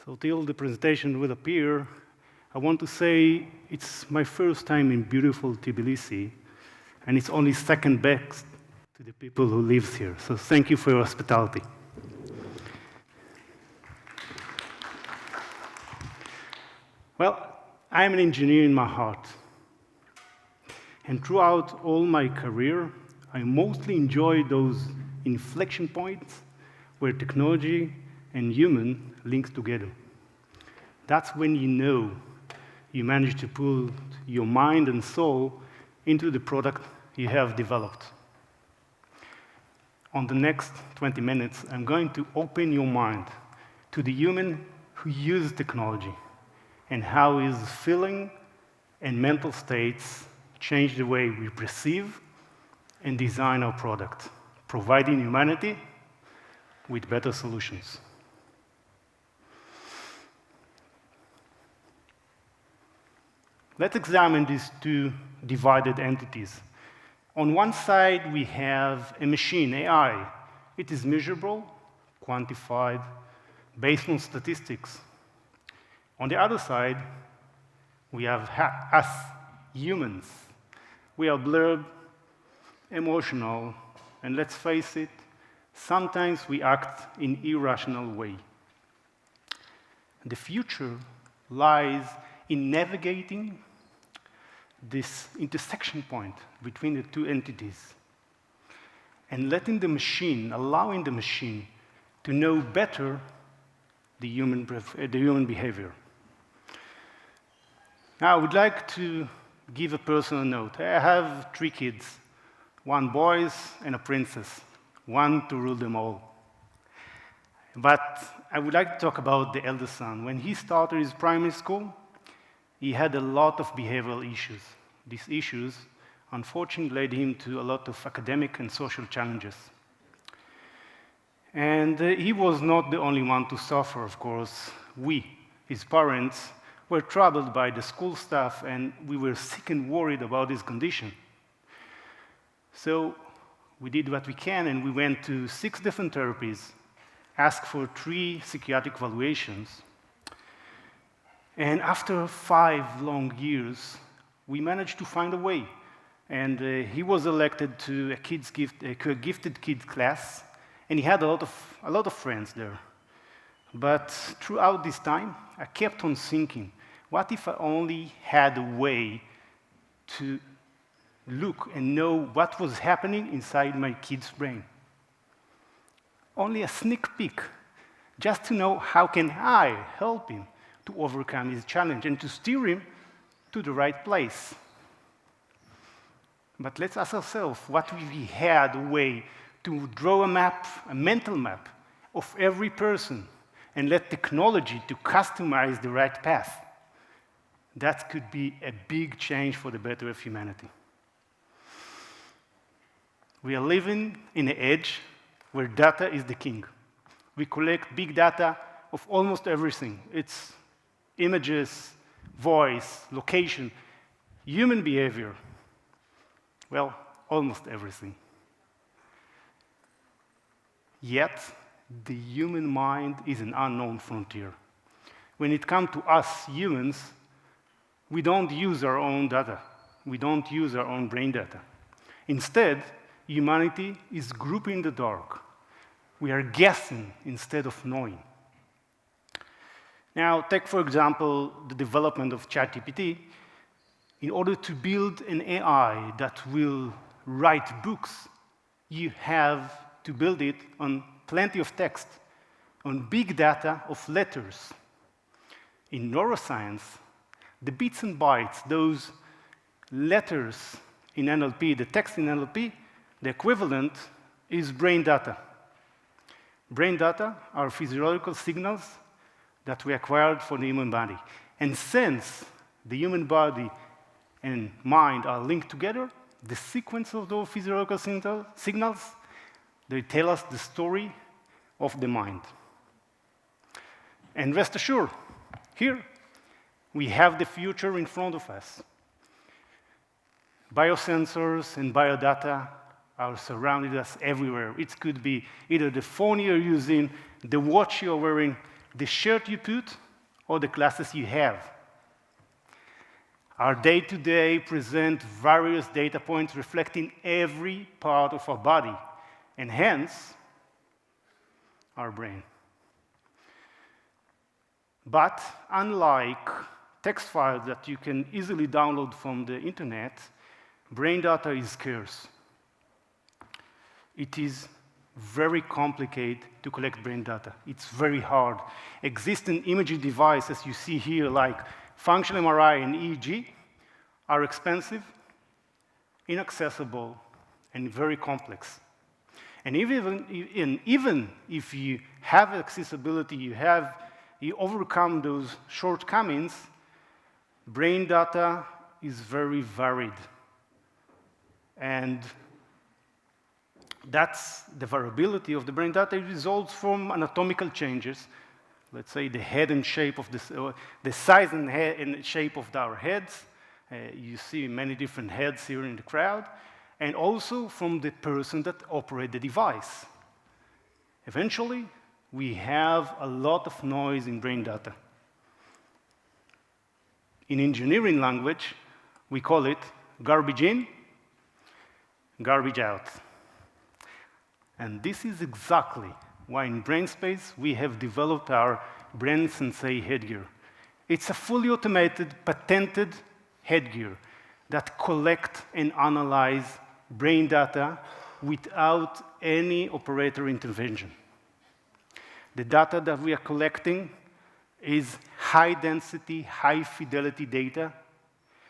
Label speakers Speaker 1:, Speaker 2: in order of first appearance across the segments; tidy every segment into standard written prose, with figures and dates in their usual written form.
Speaker 1: So till the presentation will appear, I want to say it's my first time in beautiful Tbilisi, and it's only second best to the people who live here. So thank you for your hospitality. Well, I'm an engineer in my heart. And throughout all my career, I mostly enjoy those inflection points where technology and human link together. That's when you know you managed to put your mind and soul into the product you have developed. On the next 20 minutes, I'm going to open your mind to the human who uses technology and how his feeling and mental states change the way we perceive and design our product, providing humanity with better solutions. Let's examine these two divided entities. On one side, we have a machine, AI. It is measurable, quantified, based on statistics. On the other side, we have us, humans. We are blurred, emotional, and let's face it, sometimes we act in irrational way. The future lies in navigating this intersection point between the two entities and letting the machine, allowing the machine to know better the human behavior. Now, I would like to give a personal note. I have 3 kids, 1 boy and a princess, one to rule them all. But I would like to talk about the eldest son. When he started his primary school, he had a lot of behavioral issues. These issues, unfortunately, led him to a lot of academic and social challenges. And he was not the only one to suffer, of course. We, his parents, were troubled by the school staff, and we were sick and worried about his condition. So we did what we can, and we went to 6 different therapies, asked for 3 psychiatric evaluations. And after 5 long years, we managed to find a way. And he was elected to a gifted kid class, and he had a lot of friends there. But throughout this time, I kept on thinking, what if I only had a way to look and know what was happening inside my kid's brain? Only a sneak peek, just to know how can I help him to overcome his challenge and to steer him to the right place. But let's ask ourselves, what if we had a way to draw a map, a mental map, of every person and let technology to customize the right path? That could be a big change for the better of humanity. We are living in an age where data is the king. We collect big data of almost everything. It's images, voice, location, human behavior. Well, almost everything. Yet, the human mind is an unknown frontier. When it comes to us humans, we don't use our own data. We don't use our own brain data. Instead, humanity is groping in the dark. We are guessing instead of knowing. Now, take, for example, the development of ChatGPT. In order to build an AI that will write books, you have to build it on plenty of text, on big data of letters. In neuroscience, the bits and bytes, those letters in NLP, the text in NLP, the equivalent is brain data. Brain data are physiological signals that we acquired for the human body. And since the human body and mind are linked together, the sequence of those physiological signals, they tell us the story of the mind. And rest assured, here we have the future in front of us. Biosensors and biodata are surrounding us everywhere. It could be either the phone you're using, the watch you're wearing, the shirt you put or the classes you have. Our day-to-day present various data points reflecting every part of our body, and hence, our brain. But unlike text files that you can easily download from the internet, brain data is scarce. It is very complicated to collect brain data. It's very hard. Existing imaging devices you see here, like functional MRI and EEG, are expensive, inaccessible, and very complex. And even if you have accessibility, you overcome those shortcomings, brain data is very varied. And that's the variability of the brain data. It results from anatomical changes. Let's say the head and shape of the size and shape of our heads. You see many different heads here in the crowd. And also from the person that operates the device. Eventually, we have a lot of noise in brain data. In engineering language, we call it garbage in, garbage out. And this is exactly why in BrainSpace we have developed our Brain Sensei headgear. It's a fully automated, patented headgear that collects and analyzes brain data without any operator intervention. The data that we are collecting is high-density, high-fidelity data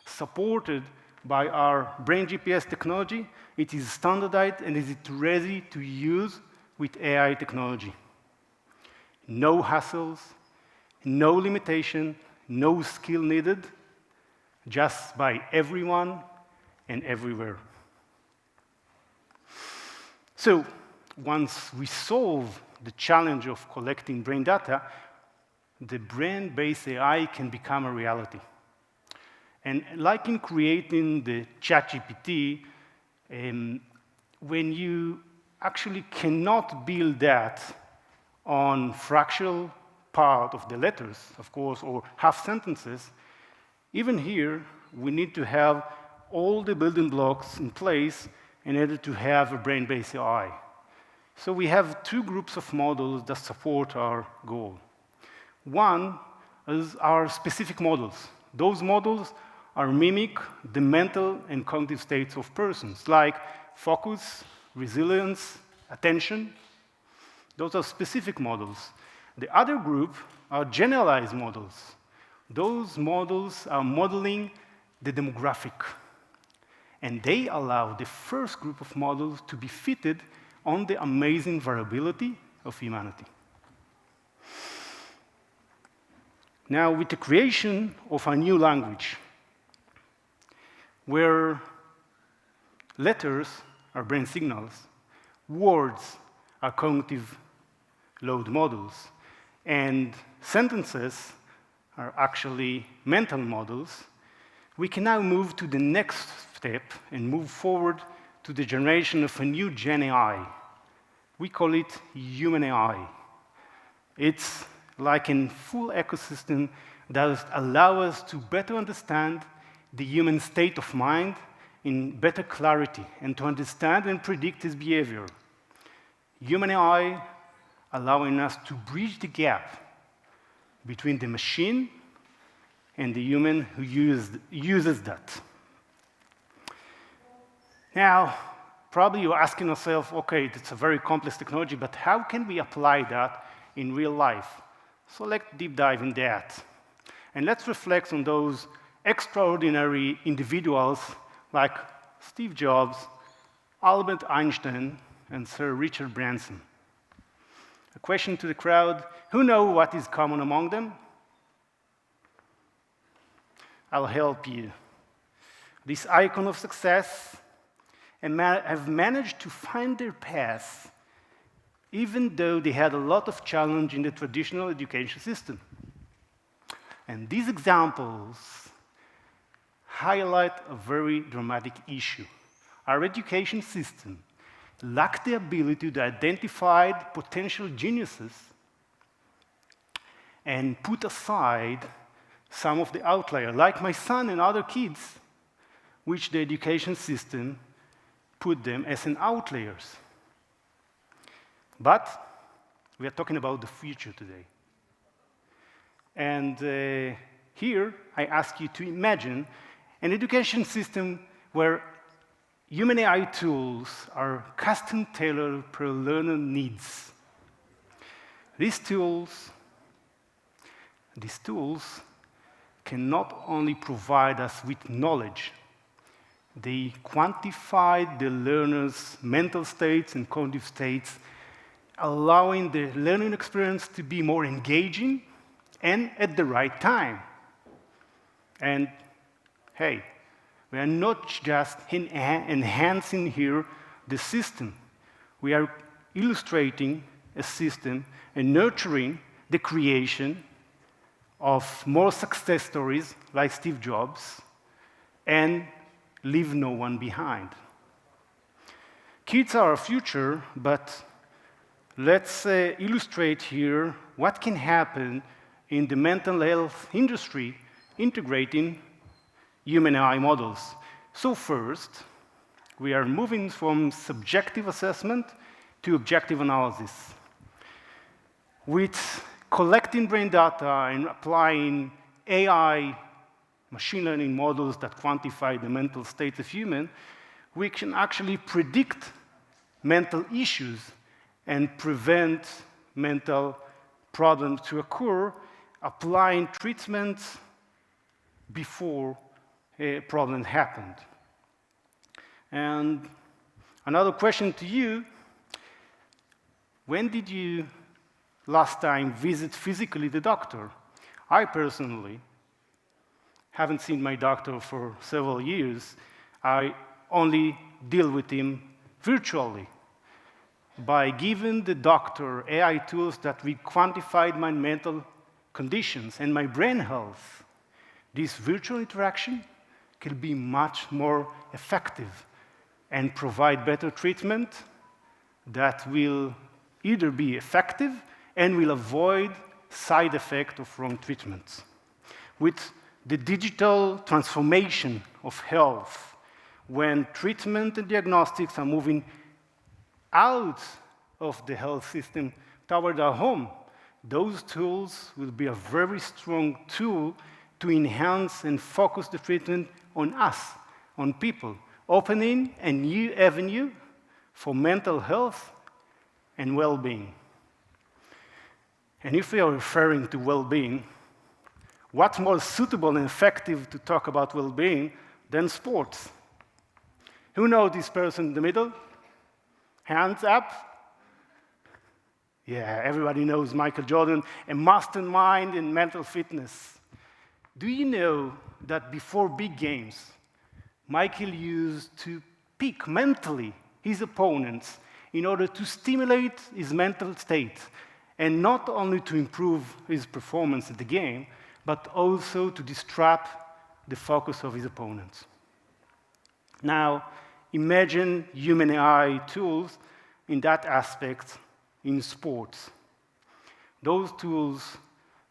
Speaker 1: supported by our brain GPS technology. It is standardized and is ready to use with AI technology. No hassles, no limitation, no skill needed, just by everyone and everywhere. So once we solve the challenge of collecting brain data, the brain-based AI can become a reality. And like in creating the ChatGPT, when you actually cannot build that on fractional part of the letters, of course, or half sentences, even here, we need to have all the building blocks in place in order to have a brain-based AI. So we have two groups of models that support our goal. One is our specific models. Those models are mimic the mental and cognitive states of persons, like focus, resilience, attention. Those are specific models. The other group are generalized models. Those models are modeling the demographic. And they allow the first group of models to be fitted on the amazing variability of humanity. Now, with the creation of a new language, where letters are brain signals, words are cognitive load models, and sentences are actually mental models, we can now move to the next step and move forward to the generation of a new Gen AI. We call it human AI. It's like a full ecosystem that allows us to better understand the human state of mind in better clarity and to understand and predict his behavior. Human AI allowing us to bridge the gap between the machine and the human who uses that. Now, probably you're asking yourself, okay, it's a very complex technology, but how can we apply that in real life? So let's deep dive in that. And let's reflect on those extraordinary individuals like Steve Jobs, Albert Einstein, and Sir Richard Branson. A question to the crowd, who knows what is common among them? I'll help you. This icon of success have managed to find their path even though they had a lot of challenge in the traditional education system. And these examples highlight a very dramatic issue. Our education system lacked the ability to identify potential geniuses and put aside some of the outliers, like my son and other kids, which the education system put them as an outliers. But we are talking about the future today. And here, I ask you to imagine an education system where human AI tools are custom-tailored per learner needs. These tools can not only provide us with knowledge, they quantify the learner's mental states and cognitive states, allowing the learning experience to be more engaging and at the right time. And hey, we are not just enhancing here the system. We are illustrating a system and nurturing the creation of more success stories like Steve Jobs and leave no one behind. Kids are our future, but let's illustrate here what can happen in the mental health industry integrating human AI models. So first, we are moving from subjective assessment to objective analysis. With collecting brain data and applying AI machine learning models that quantify the mental state of human, we can actually predict mental issues and prevent mental problems to occur, applying treatments before a problem happened. And another question to you, when did you last time visit physically the doctor? I personally haven't seen my doctor for several years. I only deal with him virtually. By giving the doctor AI tools that we quantified my mental conditions and my brain health, this virtual interaction can be much more effective and provide better treatment that will either be effective and will avoid side effects of wrong treatments. With the digital transformation of health, when treatment and diagnostics are moving out of the health system toward our home, those tools will be a very strong tool to enhance and focus the treatment on us, on people, opening a new avenue for mental health and well-being. And if we are referring to well-being, what's more suitable and effective to talk about well-being than sports? Who knows this person in the middle? Hands up. Yeah, everybody knows Michael Jordan, a mastermind in mental fitness. Do you know that before big games, Michael used to pick mentally his opponents in order to stimulate his mental state, and not only to improve his performance at the game, but also to disrupt the focus of his opponents. Now, imagine human AI tools in that aspect in sports. Those tools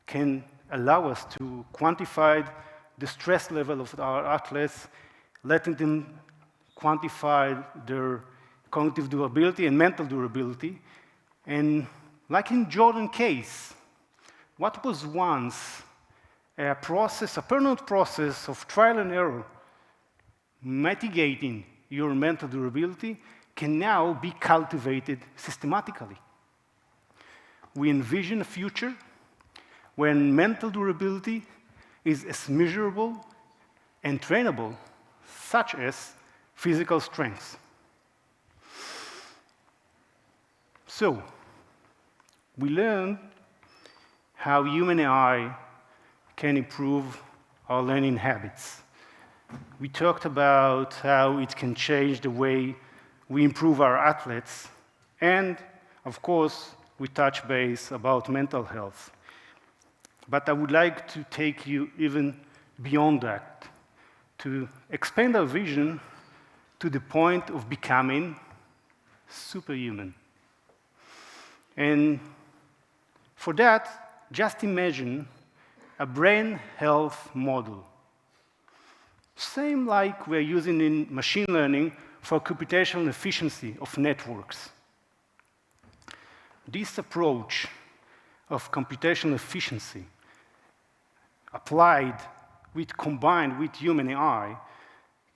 Speaker 1: can allow us to quantify the stress level of our athletes, letting them quantify their cognitive durability and mental durability. And like in Jordan's case, what was once a permanent process of trial and error, mitigating your mental durability, can now be cultivated systematically. We envision a future when mental durability is as measurable and trainable, such as physical strength. So, we learned how human AI can improve our learning habits. We talked about how it can change the way we improve our athletes, and of course, we touch base about mental health. But I would like to take you even beyond that, to expand our vision to the point of becoming superhuman. And for that, Just imagine a brain health model. Same like we're using in machine learning for computational efficiency of networks. This approach of computational efficiency applied combined with human AI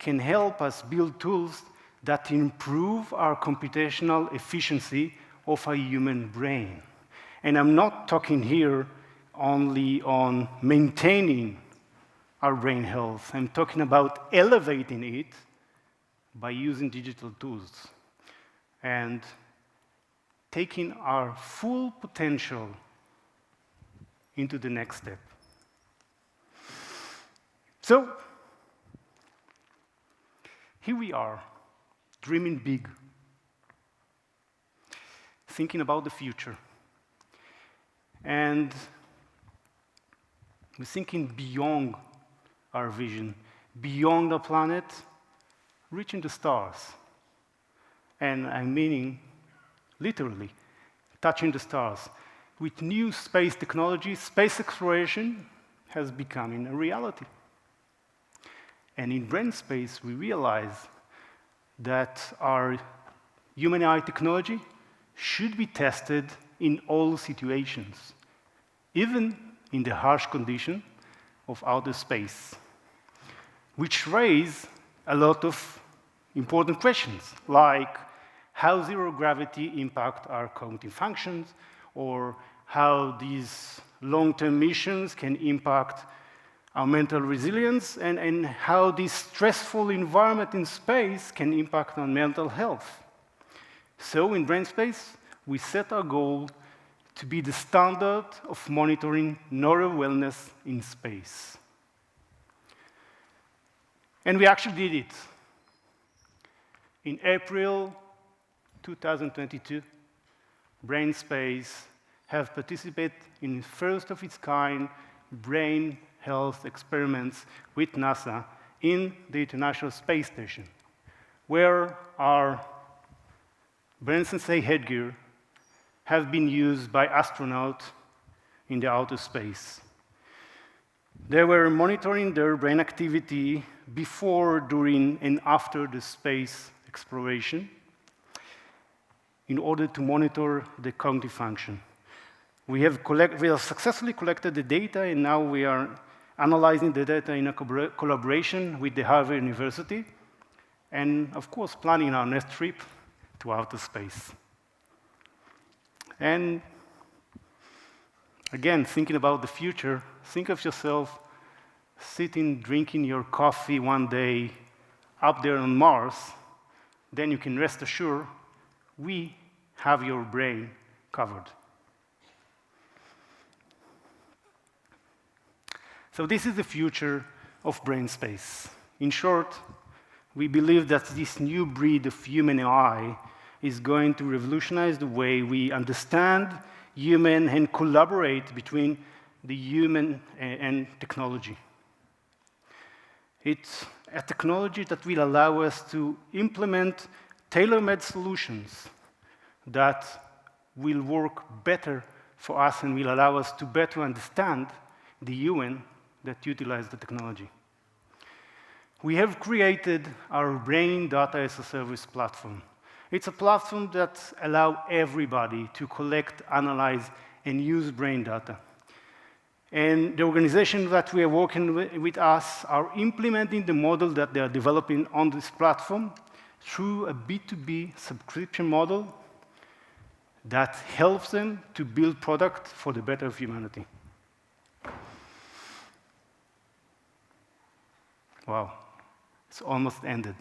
Speaker 1: can help us build tools that improve our computational efficiency of a human brain. And I'm not talking here only on maintaining our brain health. I'm talking about elevating it by using digital tools and taking our full potential into the next step. So, here we are, dreaming big, thinking about the future. And we're thinking beyond our vision, beyond the planet, reaching the stars. And I'm meaning literally touching the stars. With new space technology, space exploration has become a reality. And in brain space, we realize that our human AI technology should be tested in all situations, even in the harsh condition of outer space, which raise a lot of important questions, like how zero gravity impact our cognitive functions, or how these long-term missions can impact our mental resilience, and how this stressful environment in space can impact on mental health. So in brain space, we set our goal to be the standard of monitoring neural wellness in space. And we actually did it. In April 2022, BrainSpace have participated in first of its kind brain health experiments with NASA in the International Space Station, where our brain sensei headgear have been used by astronauts in the outer space. They were monitoring their brain activity before, during, and after the space exploration in order to monitor the cognitive function. We have successfully collected the data, and now we are analyzing the data in a collaboration with the Harvard University, and of course, planning our next trip to outer space. And again, thinking about the future, think of yourself sitting, drinking your coffee one day up there on Mars. Then you can rest assured we have your brain covered. So this is the future of brain space. In short, we believe that this new breed of human AI is going to revolutionize the way we understand human and collaborate between the human and technology. It's a technology that will allow us to implement tailor-made solutions that will work better for us and will allow us to better understand the human that utilize the technology. We have created our Brain Data as a Service platform. It's a platform that allows everybody to collect, analyze, and use brain data. And the organizations that we are working with us are implementing the model that they are developing on this platform through a B2B subscription model that helps them to build product for the better of humanity. Wow, it's almost ended.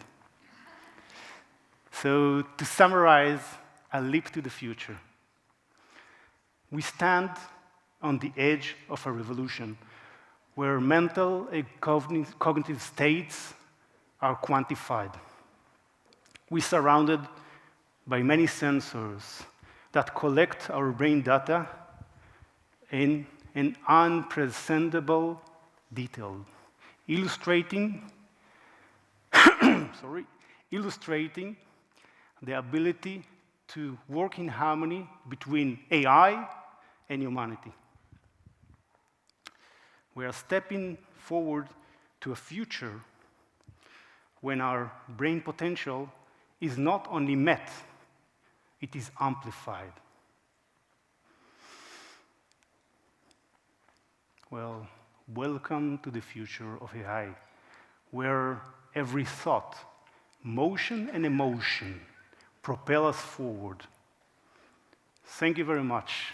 Speaker 1: So to summarize, a leap to the future. We stand on the edge of a revolution where mental and cognitive states are quantified. We're surrounded by many sensors that collect our brain data in an unprecedented detail, illustrating the ability to work in harmony between AI and humanity. We are stepping forward to a future when our brain potential is not only met, it is amplified. Well, welcome to the future of AI, where every thought, motion, and emotion propel us forward. Thank you very much.